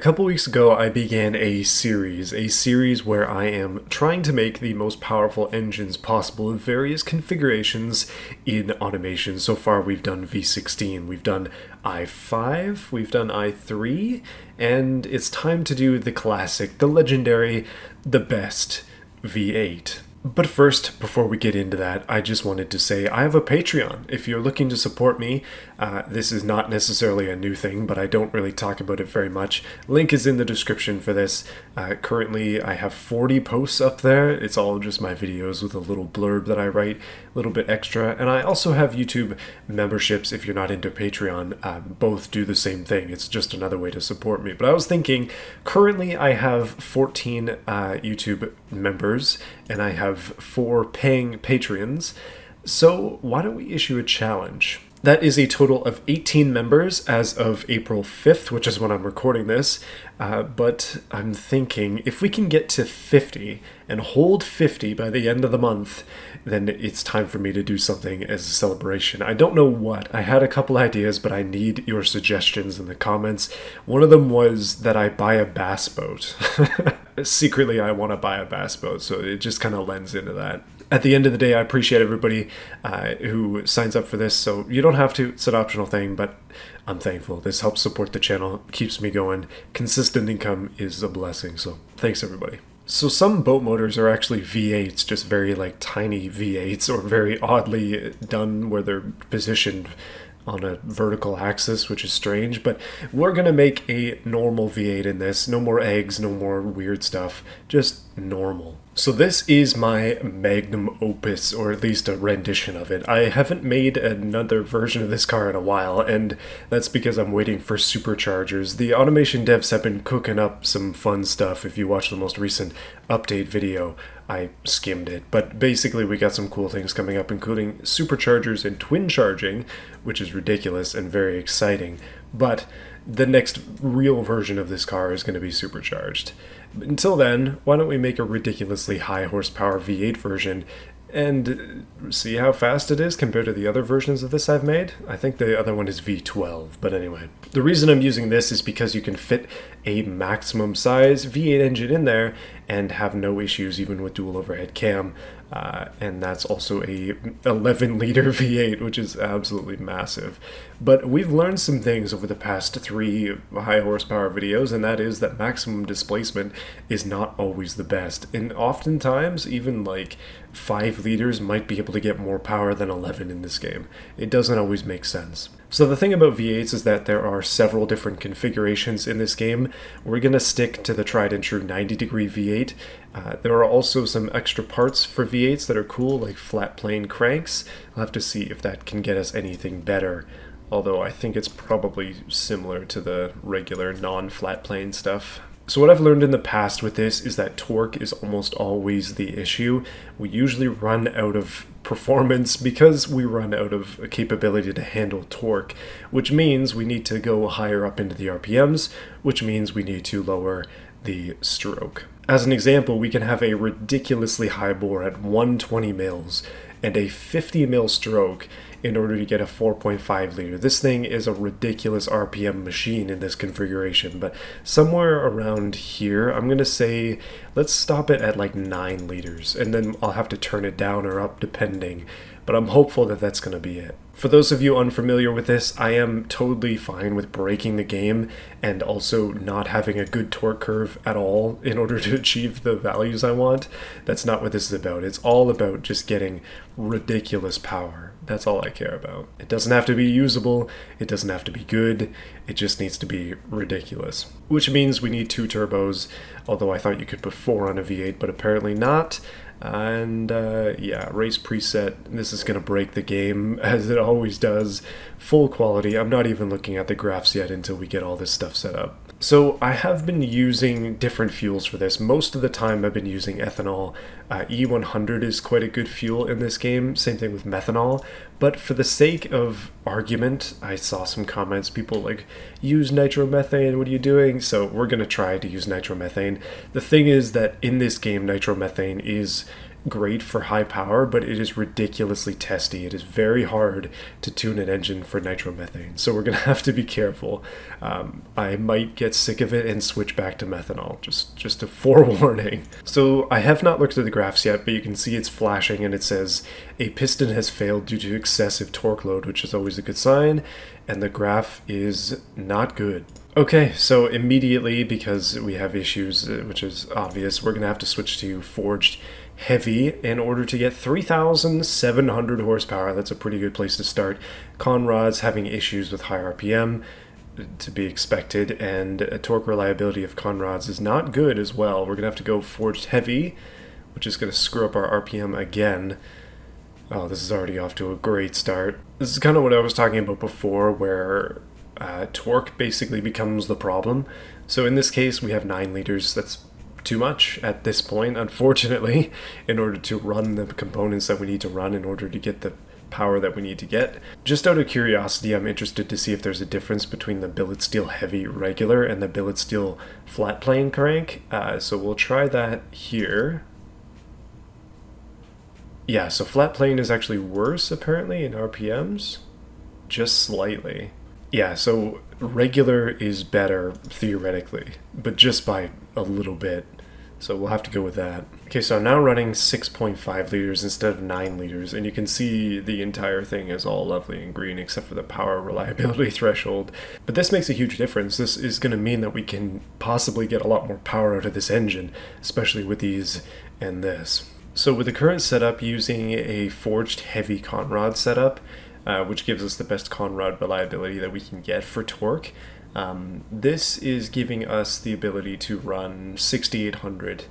couple weeks ago, I began a series where I am trying to make the most powerful engines possible in various configurations in automation. So far, we've done V16, we've done i5, we've done i3, and it's time to do the classic, the legendary, the best V8. But first, before we get into that, I just wanted to say I have a Patreon. If you're looking to support me, this is not necessarily a new thing, but I don't really talk about it very much. Link is in the description for this. Currently, I have 40 posts up there. It's all just my videos with a little blurb that I write, a little bit extra. And I also have YouTube memberships if you're not into Patreon. Both do the same thing. It's just another way to support me. But I was thinking, currently I have 14 YouTube members, and I have 4 paying Patreons, so why don't we issue a challenge? That is a total of 18 members as of April 5th, which is when I'm recording this, but I'm thinking if we can get to 50 and hold 50 by the end of the month, then it's time for me to do something as a celebration. I don't know what. I had a couple ideas, but I need your suggestions in the comments. One of them was that I buy a bass boat. Secretly, I want to buy a bass boat, so it just kind of lends into that. At the end of the day, I appreciate everybody who signs up for this, so you don't have to. It's an optional thing, but I'm thankful. This helps support the channel, keeps me going. Consistent income is a blessing, so thanks everybody. So some boat motors are actually V8s, just very tiny V8s, or very oddly done where they're positioned on a vertical axis, which is strange, but we're gonna make a normal V8 in this. No more eggs, no more weird stuff, just normal. So this is my magnum opus, or at least a rendition of it. I haven't made another version of this car in a while, and that's because I'm waiting for superchargers. The automation devs have been cooking up some fun stuff. If you watch the most recent update video, I skimmed it, but basically we got some cool things coming up, including superchargers and twin charging, which is ridiculous and very exciting, but the next real version of this car is going to be supercharged. Until then, why don't we make a ridiculously high horsepower V8 version and see how fast it is compared to the other versions of this I've made? I think the other one is V12, but anyway. The reason I'm using this is because you can fit a maximum size V8 engine in there and have no issues even with dual overhead cam. And that's also a 11 liter V8, which is absolutely massive. But we've learned some things over the past 3 high horsepower videos, and that is that maximum displacement is not always the best. And oftentimes, even 5 liters might be able to get more power than 11 in this game. It doesn't always make sense. So the thing about V8s is that there are several different configurations in this game. We're going to stick to the tried and true 90-degree V8. There are also some extra parts for V8s that are cool, like flat plane cranks. I'll have to see if that can get us anything better, although I think it's probably similar to the regular non-flat plane stuff. So what I've learned in the past with this is that torque is almost always the issue. We usually run out of performance because we run out of a capability to handle torque, which means we need to go higher up into the RPMs, which means we need to lower the stroke. As an example, we can have a ridiculously high bore at 120 mils and a 50 mil stroke in order to get a 4.5 liter. This thing is a ridiculous RPM machine in this configuration, but somewhere around here, I'm gonna say, let's stop it at 9 liters, and then I'll have to turn it down or up depending, but I'm hopeful that that's gonna be it. For those of you unfamiliar with this, I am totally fine with breaking the game and also not having a good torque curve at all in order to achieve the values I want. That's not what this is about. It's all about just getting ridiculous power. That's all I care about. It doesn't have to be usable, it doesn't have to be good, it just needs to be ridiculous. Which means we need 2 turbos, although I thought you could put 4 on a V8, but apparently not. And yeah, race preset, this is gonna break the game, as it always does. Full quality. I'm not even looking at the graphs yet until we get all this stuff set up. So I have been using different fuels for this. Most of the time I've been using ethanol. E100 is quite a good fuel in this game, same thing with methanol. But for the sake of argument, I saw some comments, people use nitromethane, what are you doing? So we're gonna try to use nitromethane. The thing is that in this game, nitromethane is great for high power, but it is ridiculously testy. It is very hard to tune an engine for nitromethane, so we're going to have to be careful. I might get sick of it and switch back to methanol, just a forewarning. So I have not looked at the graphs yet, but you can see it's flashing and it says a piston has failed due to excessive torque load, which is always a good sign, and the graph is not good. Okay, so immediately, because we have issues, which is obvious, we're going to have to switch to forged heavy in order to get 3,700 horsepower. That's a pretty good place to start. Conrad's having issues with high RPM, to be expected, and torque reliability of Conrad's is not good as well. We're going to have to go forged heavy, which is going to screw up our RPM again. Oh, this is already off to a great start. This is kind of what I was talking about before, where torque basically becomes the problem. So in this case, we have 9 liters. That's too much at this point, unfortunately, in order to run the components that we need to run in order to get the power that we need to get. Just out of curiosity, I'm interested to see if there's a difference between the billet steel heavy regular and the billet steel flat plane crank. So we'll try that here. Yeah, so flat plane is actually worse apparently in RPMs, just slightly. Yeah, so regular is better theoretically, but just by a little bit. So we'll have to go with that. Okay, so I'm now running 6.5 liters instead of 9 liters, and you can see the entire thing is all lovely and green except for the power reliability threshold. But this makes a huge difference. This is going to mean that we can possibly get a lot more power out of this engine, especially with these and this. So with the current setup, using a forged heavy Conrad setup, which gives us the best Conrad reliability that we can get for torque, this is giving us the ability to run 6,800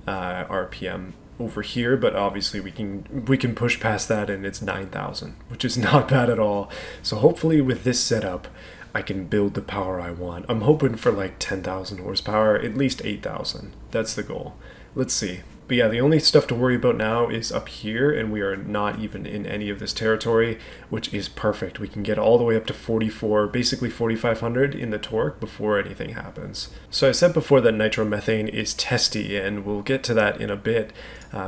RPM over here, but obviously we can push past that and it's 9,000, which is not bad at all. So hopefully with this setup, I can build the power I want. I'm hoping for like 10,000 horsepower, at least 8,000. That's the goal. Let's see. But yeah, the only stuff to worry about now is up here, and we are not even in any of this territory, which is perfect. We can get all the way up to 44, basically 4,500 in the torque before anything happens. So I said before that nitromethane is testy, and we'll get to that in a bit.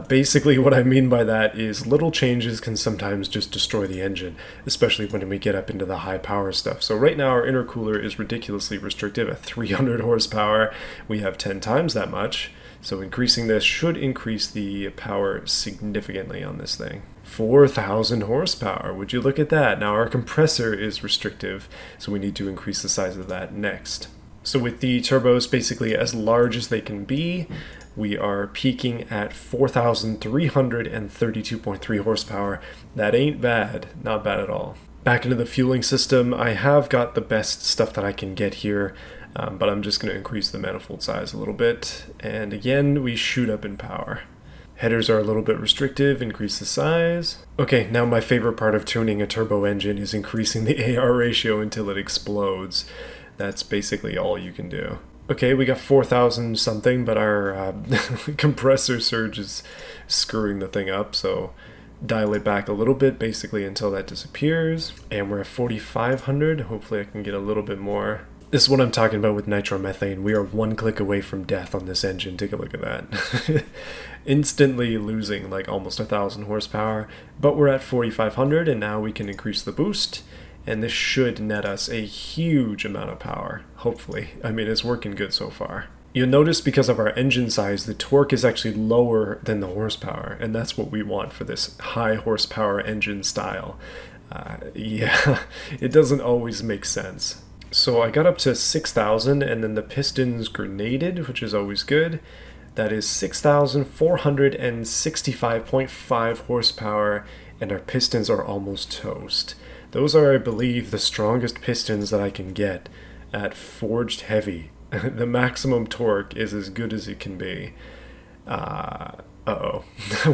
Basically what I mean by that is little changes can sometimes just destroy the engine, especially when we get up into the high power stuff. So right now our intercooler is ridiculously restrictive at 300 horsepower. We have 10 times that much. So increasing this should increase the power significantly on this thing. 4,000 horsepower, would you look at that? Now our compressor is restrictive, so we need to increase the size of that next. So with the turbos basically as large as they can be, we are peaking at 4,332.3 horsepower. That ain't bad, not bad at all. Back into the fueling system, I have got the best stuff that I can get here. But I'm just going to increase the manifold size a little bit, and again we shoot up in power. Headers are a little bit restrictive, increase the size. Okay, now my favorite part of tuning a turbo engine is increasing the AR ratio until it explodes. That's basically all you can do. Okay, we got 4,000 something, but our compressor surge is screwing the thing up, so dial it back a little bit, basically until that disappears. And we're at 4,500, hopefully I can get a little bit more. This is what I'm talking about with nitromethane. We are one click away from death on this engine. Take a look at that. Instantly losing like almost 1,000 horsepower, but we're at 4,500 and now we can increase the boost, and this should net us a huge amount of power, hopefully. I mean, it's working good so far. You'll notice because of our engine size, the torque is actually lower than the horsepower, and that's what we want for this high horsepower engine style. Yeah, it doesn't always make sense. So I got up to 6,000, and then the pistons grenaded, which is always good. That is 6,465.5 horsepower, and our pistons are almost toast. Those are, I believe, the strongest pistons that I can get at forged heavy. The maximum torque is as good as it can be. Uh-oh.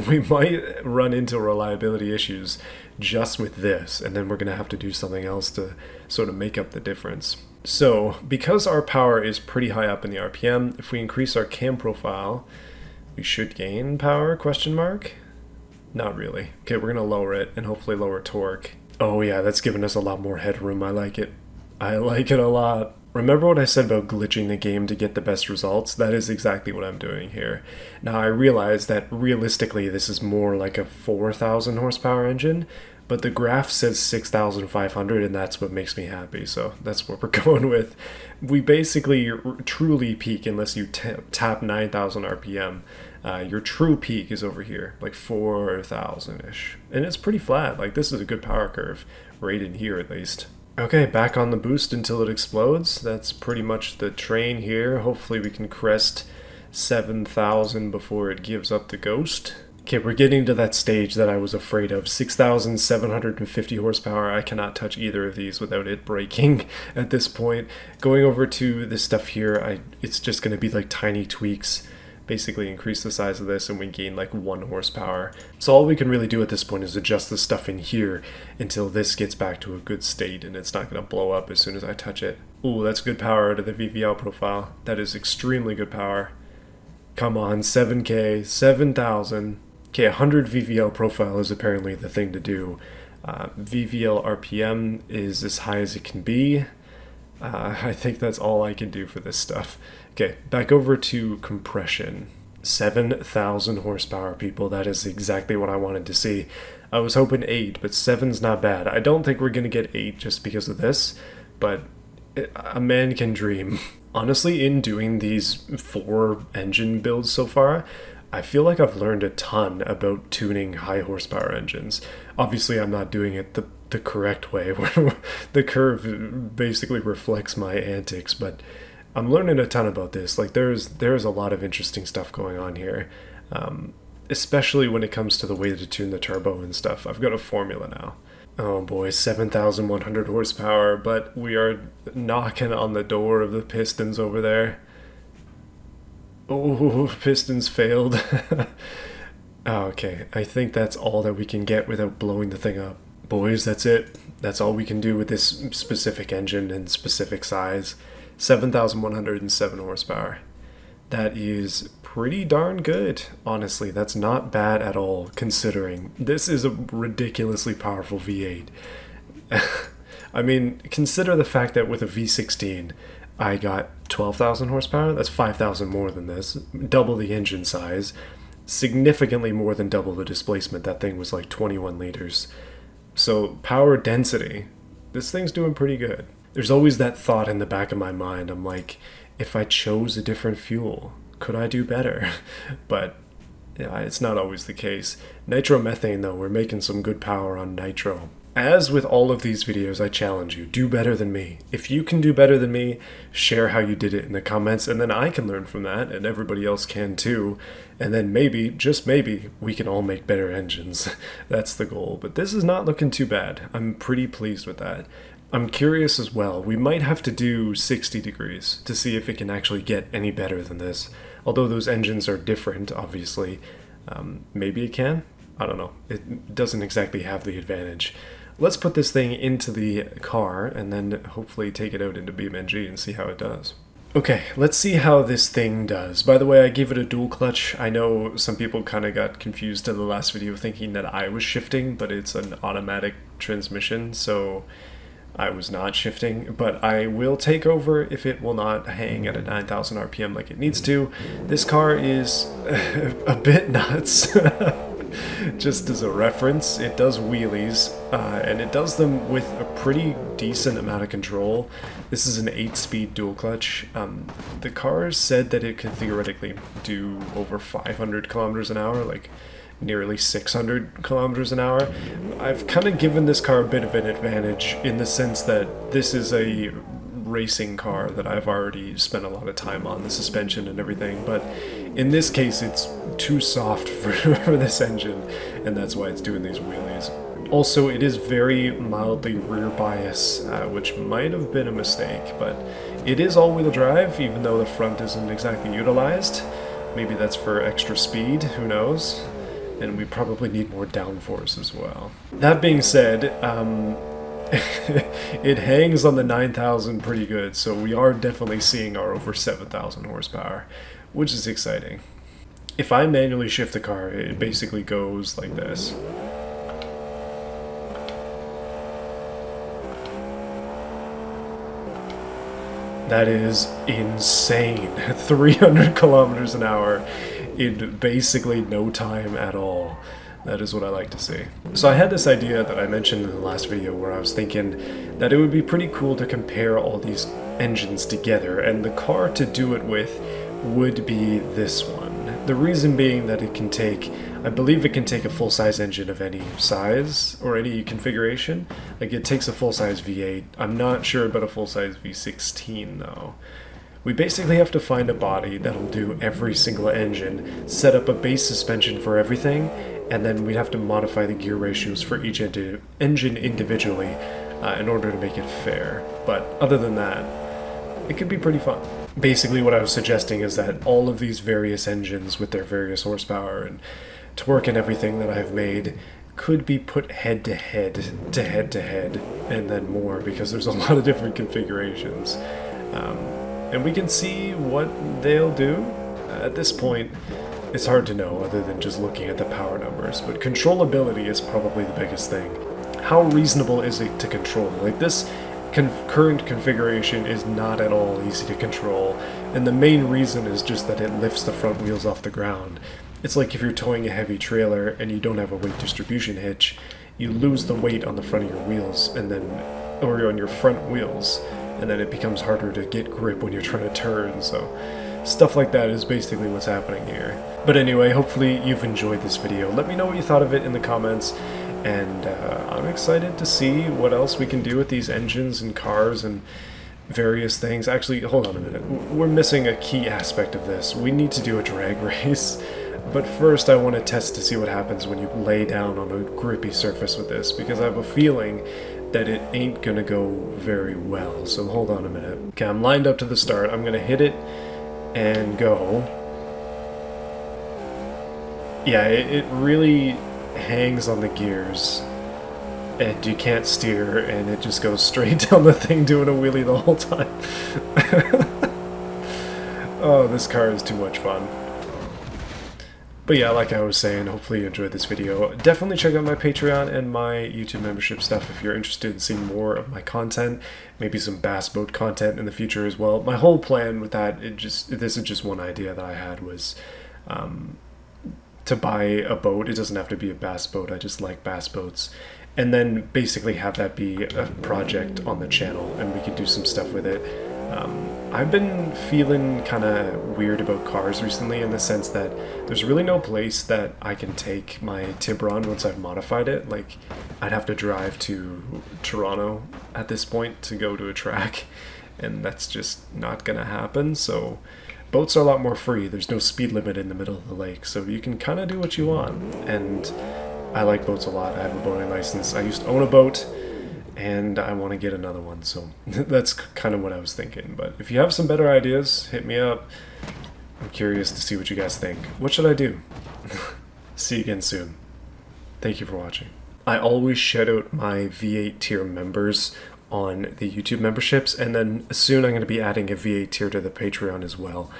We might run into reliability issues just with this, and then we're going to have to do something else to sort of make up the difference. So, because our power is pretty high up in the RPM, if we increase our cam profile, we should gain power, question mark? Not really. Okay, we're going to lower it and hopefully lower torque. Oh yeah, that's giving us a lot more headroom. I like it. I like it a lot. Remember what I said about glitching the game to get the best results? That is exactly what I'm doing here. Now I realize that realistically this is more like a 4,000 horsepower engine, but the graph says 6,500 and that's what makes me happy, so that's what we're going with. We basically truly peak unless you tap 9,000 RPM. Your true peak is over here, like 4,000-ish. And it's pretty flat, like this is a good power curve, right in here at least. Okay, back on the boost until it explodes. That's pretty much the train here. Hopefully we can crest 7,000 before it gives up the ghost. Okay, we're getting to that stage that I was afraid of. 6,750 horsepower. I cannot touch either of these without it breaking at this point. Going over to this stuff here, it's just going to be like tiny tweaks. Basically increase the size of this and we gain like 1 horsepower. So all we can really do at this point is adjust the stuff in here until this gets back to a good state and it's not going to blow up as soon as I touch it. Ooh, that's good power out of the VVL profile. That is extremely good power. Come on, 7K, 7,000. Okay, 100 VVL profile is apparently the thing to do. VVL RPM is as high as it can be. I think that's all I can do for this stuff. Okay, back over to compression. 7,000 horsepower, people. That is exactly what I wanted to see. I was hoping 8, but 7's not bad. I don't think we're going to get 8 just because of this, but a man can dream. Honestly, in doing these 4 engine builds so far, I feel like I've learned a ton about tuning high horsepower engines. Obviously, I'm not doing it the correct way, where the curve basically reflects my antics, but I'm learning a ton about this. Like there's a lot of interesting stuff going on here, especially when it comes to the way to tune the turbo and stuff. I've got a formula now. Oh boy, 7,100 horsepower, but we are knocking on the door of the pistons over there. Oh, pistons failed. Okay, I think that's all that we can get without blowing the thing up. Boys, that's it. That's all we can do with this specific engine and specific size. 7,107 horsepower. That is pretty darn good, honestly. That's not bad at all, considering this is a ridiculously powerful V8. I mean, consider the fact that with a V16, I got 12,000 horsepower. That's 5,000 more than this. Double the engine size. Significantly more than double the displacement. That thing was like 21 liters. So power density, this thing's doing pretty good. There's always that thought in the back of my mind. I'm like, if I chose a different fuel, could I do better? But yeah, it's not always the case. Nitromethane though, we're making some good power on nitro. As with all of these videos, I challenge you, do better than me. If you can do better than me, share how you did it in the comments, and then I can learn from that, and everybody else can too. And then maybe, just maybe, we can all make better engines. That's the goal. But this is not looking too bad. I'm pretty pleased with that. I'm curious as well. We might have to do 60 degrees to see if it can actually get any better than this. Although those engines are different, obviously. Maybe it can? I don't know. It doesn't exactly have the advantage. Let's put this thing into the car and then hopefully take it out into BeamNG and see how it does. Okay, let's see how this thing does. By the way, I gave it a dual clutch. I know some people kind of got confused in the last video thinking that I was shifting, but it's an automatic transmission, so I was not shifting. But I will take over if it will not hang at a 9,000 RPM like it needs to. This car is a bit nuts. Just as a reference, it does wheelies, and it does them with a pretty decent amount of control. This is an 8-speed dual clutch. The car said that it could theoretically do over 500 kilometers an hour, like nearly 600 kilometers an hour. I've kind of given this car a bit of an advantage in the sense that this is a racing car that I've already spent a lot of time on, the suspension and everything, but in this case it's too soft for this engine, and that's why it's doing these wheelies. Also, it is very mildly rear bias, which might have been a mistake, but it is all-wheel drive, even though the front isn't exactly utilized. Maybe that's for extra speed, who knows? And we probably need more downforce as well. That being said, it hangs on the 9,000 pretty good, so we are definitely seeing our over 7,000 horsepower, which is exciting. If I manually shift the car, it basically goes like this. That is insane. 300 kilometers an hour in basically no time at all. That is what I like to see. So I had this idea that I mentioned in the last video where I was thinking that it would be pretty cool to compare all these engines together, and the car to do it with would be this one. The reason being that it can take, I believe it can take a full-size engine of any size or any configuration. Like it takes a full-size V8. I'm not sure about a full-size V16 though. We basically have to find a body that'll do every single engine, set up a base suspension for everything, and then we'd have to modify the gear ratios for each engine individually in order to make it fair. But other than that, it could be pretty fun. Basically what I was suggesting is that all of these various engines with their various horsepower and torque and everything that I've made could be put head to head, and then more, because there's a lot of different configurations. And we can see what they'll do. At this point, it's hard to know other than just looking at the power numbers, but controllability is probably the biggest thing. How reasonable is it to control? Like this current configuration is not at all easy to control, and the main reason is just that it lifts the front wheels off the ground. It's like if you're towing a heavy trailer and you don't have a weight distribution hitch, you lose the weight on the front of your wheels, and then, or on your front wheels, and then it becomes harder to get grip when you're trying to turn. So stuff like that is basically what's happening here. But anyway, hopefully you've enjoyed this video. Let me know what you thought of it in the comments, and I'm excited to see what else we can do with these engines and cars and various things. Actually, hold on a minute. We're missing a key aspect of this. We need to do a drag race. But first I want to test to see what happens when you lay down on a grippy surface with this, because I have a feeling that it ain't gonna go very well. So hold on a minute. Okay, I'm lined up to the start. I'm gonna hit it and go. Yeah, it really hangs on the gears, and you can't steer, and it just goes straight down the thing doing a wheelie the whole time. Oh, this car is too much fun. But yeah, like I was saying, hopefully you enjoyed this video. Definitely check out my Patreon and my YouTube membership stuff if you're interested in seeing more of my content, maybe some bass boat content in the future as well. My whole plan with that, this is just one idea that I had, was to buy a boat. It doesn't have to be a bass boat, I just like bass boats. And then basically have that be a project on the channel, and we could do some stuff with it. I've been feeling kind of weird about cars recently, in the sense that there's really no place that I can take my Tiburon once I've modified it. Like, I'd have to drive to Toronto at this point to go to a track, and that's just not gonna happen. So boats are a lot more free. There's no speed limit in the middle of the lake, so you can kind of do what you want. And I like boats a lot. I have a boating license. I used to own a boat, and I want to get another one, so that's kind of what I was thinking. But if you have some better ideas, hit me up. I'm curious to see what you guys think. What should I do? See you again soon. Thank you for watching. I always shout out my V8 tier members on the YouTube memberships, and then soon I'm going to be adding a V8 tier to the Patreon as well,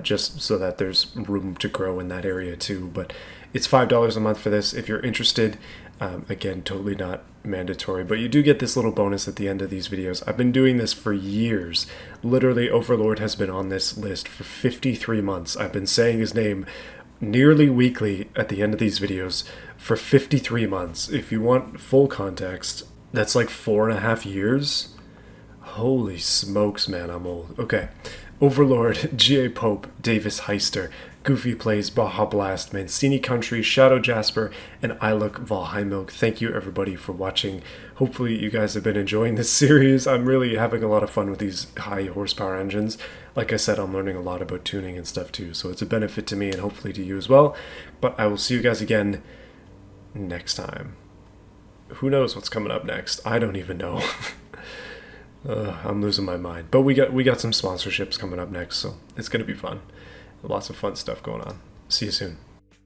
just so that there's room to grow in that area too. But it's $5 a month for this if you're interested. Again, totally not mandatory, but you do get this little bonus at the end of these videos. I've been doing this for years. Literally, Overlord has been on this list for 53 months. I've been saying his name nearly weekly at the end of these videos for 53 months. If you want full context, that's like 4.5 years. Holy smokes, man, I'm old. Okay. Overlord, G.A. Pope, Davis Heister, Goofy Plays, Baja Blast, Mancini Country, Shadow Jasper, and I Look Valheimilk. Thank you everybody for watching. Hopefully you guys have been enjoying this series. I'm really having a lot of fun with these high horsepower engines. Like I said, I'm learning a lot about tuning and stuff too, so it's a benefit to me and hopefully to you as well. But I will see you guys again next time. Who knows what's coming up next? I don't even know. I'm losing my mind. But we got some sponsorships coming up next, so it's going to be fun. Lots of fun stuff going on. See you soon.